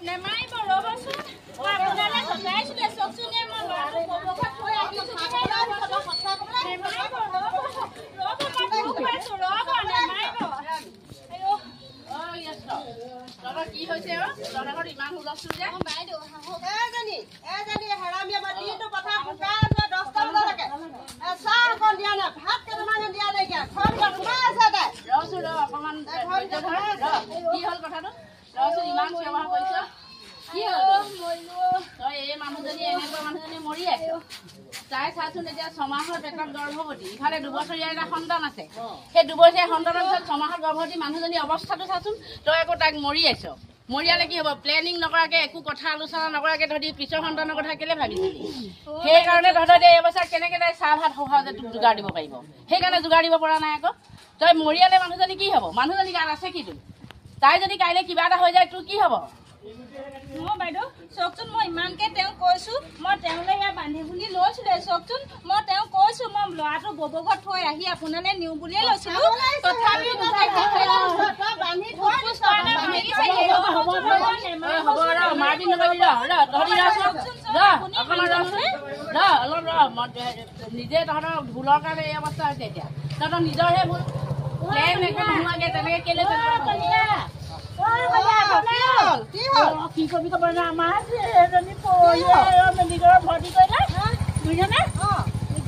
নেমাৰিব ৰ'বচোন মই আপোনালৈ সজাইছিলে চকচোনে মই ল'ৰাটো কবকত থৈ আহিছোঁ নেমাৰিব ৰ'ব মই দুখ পাইছোঁ ৰ'ব নেমাৰিব দাদা কি হৈছে দাদাঘৰ ইমান হুলস্থুল যে বাইদেউ এজনী হেৰামীয়া মাটিটো কথা শুকাই আছে 10টা বজালৈকে চাহ অকণ দিয়া নাই ভাত কেইটামান দিয়া নাইকিয়া ঘৰ সোমাই আছে তাই ৰচোন অকণমান কি হ'ল কথাটো ৰচোন ইমান সেৱা কৰিছ কি হ'ল তই এই মানুহজনী এনেকুৱা মানুহজনী মৰি আছে তাই চাচোন এতিয়া 6 মাহৰ পেটত গৰ্ভৱতী ইফালে 2 বছৰীয়া এটা সন্তান আছে সেই 2 বছৰীয়া সন্তানৰ পিছত 6 মাহৰ গৰ্ভৱতী মানুহজনী অৱস্থাটো চাচোন তই আকৌ তাক মৰি আছ মৰিয়ালে কি হ'ব প্লেনিং নকৰাকে একো কথা আলোচনা নকৰাকে ধৰি পিছৰ সন্তানৰ কথা কেলে ভাবিছিলি সেইকাৰণে তহঁতৰ এই অৱস্থাত কেনেকৈ তাই চাহ ভাত সহজে তোক যোগাৰ দিব পাৰিব সেইকাৰণে যোগাৰ দিব পৰা নাই আকৌ তই মৰিয়ালে মানুহজনী কি হ'ব মানুহজনী গাত আছে কি তোৰ তাই যদি কাইলৈ কিবা এটা হৈ যায় তোৰ কি হ'ব মই বাইদেউ চাওকচোন মই ইমানকৈ তেওঁক কৈছোঁ মই তেওঁলৈ ইয়াত বান্ধি বুলি লৈছিলোঁ চাওকচোন মই তেওঁক কৈছোঁ মই ল'ৰাটো ববঘৰত থৈ আহি আপোনালৈ নিওঁ বুলিয়ে লৈছিলোঁ তথাপিও নিজে তহঁতৰ ভুলৰ কাৰণে এই অৱস্থা হৈছে এতিয়া তহঁতৰ নিজৰহে ভুল নোহোৱাকৈ তেনেকৈ কেলে কি কবি খবৰ নাই আমাৰ এজনী মেডিকেলত ভৰ্তি কৰিলে বুজিছানে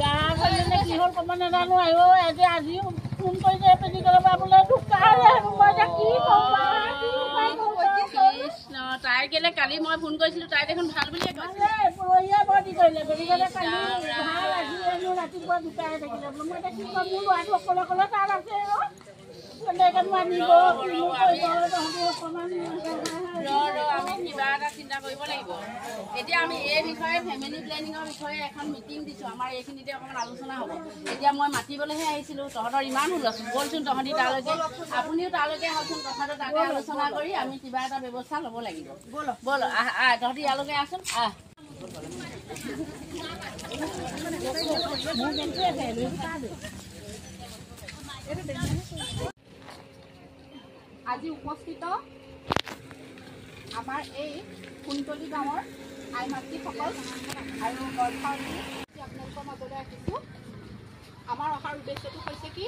গা ভালে কি হ'ল ক'ব নাজানো আৰু আজি ফোন কৰিছে মেডিকেলৰ পৰা বোলে কৃষ্ণ তাই কেলে কালি মই ফোন কৰিছিলোঁ তাই দেখোন ভাল বুলিয়ে কৈছে পৰহিয়ে ভৰ্তি কৰিলে গতিকে কালি ভাল আজি ৰাতিপুৱা ঢুকাই থাকিলে মই এতিয়া কি ক'ম মোৰ ল'ৰাটো অকলে অকলে তাত আছে আমি কিবা এটা চিন্তা কৰিব লাগিব এতিয়া আমি এই বিষয়ে ফেমিলি প্লেনিঙৰ বিষয়ে এখন মিটিং দিছোঁ আমাৰ এইখিনিতে অকণমান আলোচনা হ'ব এতিয়া মই মাতিবলৈহে আহিছিলোঁ তহঁতৰ ইমান হুলস্থুল বলচোন তহঁতি তালৈকে আপুনিও তালৈকে আহকচোন কথাটো তাতে আলোচনা কৰি আমি কিবা এটা ব্যৱস্থা ল'ব লাগিব ব'ল আহ তহঁতি ইয়ালৈকে আহচোন আহ আজি উপস্থিত আমাৰ এই কুন্তলী গাঁৱৰ আই মাতৃসকল আৰু গৰ্ভৱতী আপোনালোকৰ মাজলৈ আহিছোঁ আমাৰ অহাৰ উদ্দেশ্যটো হৈছে কি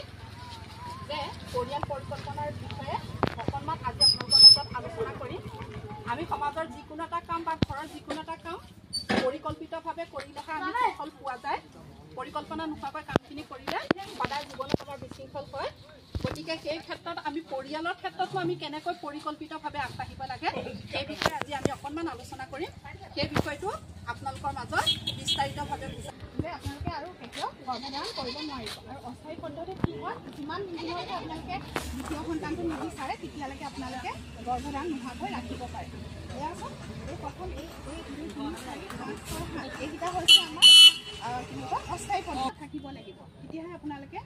যে পৰিয়াল পৰিকল্পনাৰ বিষয়ে অকণমান আজি আপোনালোকৰ মাজত আলোচনা কৰিম আমি সমাজৰ যিকোনো এটা কাম বা ঘৰৰ যিকোনো এটা কাম পৰিকল্পিতভাৱে কৰিলেহে আমি সফল পোৱা যায় পৰিকল্পনা নোহোৱাকৈ কামখিনি কৰিলে সদায় জীৱনত আমাৰ বিশৃংখল হয় গতিকে সেই ক্ষেত্ৰত আমি পৰিয়ালৰ ক্ষেত্ৰতো আমি কেনেকৈ পৰিকল্পিতভাৱে আগবাঢ়িব লাগে সেই বিষয়ে আজি আমি অকণমান আলোচনা কৰিম সেই বিষয়টো আপোনালোকৰ মাজত বিস্তাৰিতভাৱে বুজাম যে আপোনালোকে আৰু কেতিয়াও গৰ্ভধাৰণ কৰিব নোৱাৰিব আৰু অস্থায়ী পদ্ধতিত কি হয় যিমান দিনলৈকে আপোনালোকে দ্বিতীয় সন্তানটো নিবিচাৰে তেতিয়ালৈকে আপোনালোকে গৰ্ভধাৰণ নোহোৱাকৈ ৰাখিব পাৰে এয়া চাওক এই প্ৰথম এই 2 3 4 5 6 7 এইকেইটা হৈছে আমাৰ কি কয় অস্থায়ী পদ্ধতি থাকিব লাগিব তেতিয়াহে আপোনালোকে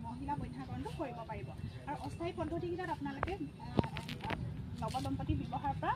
মহিলা বন্ধ্যাকৰণটো কৰিব পাৰিব আৰু অস্থায়ী পদ্ধতিকেইটাত আপোনালোকে নৱদম্পতি ব্যৱহাৰ পৰা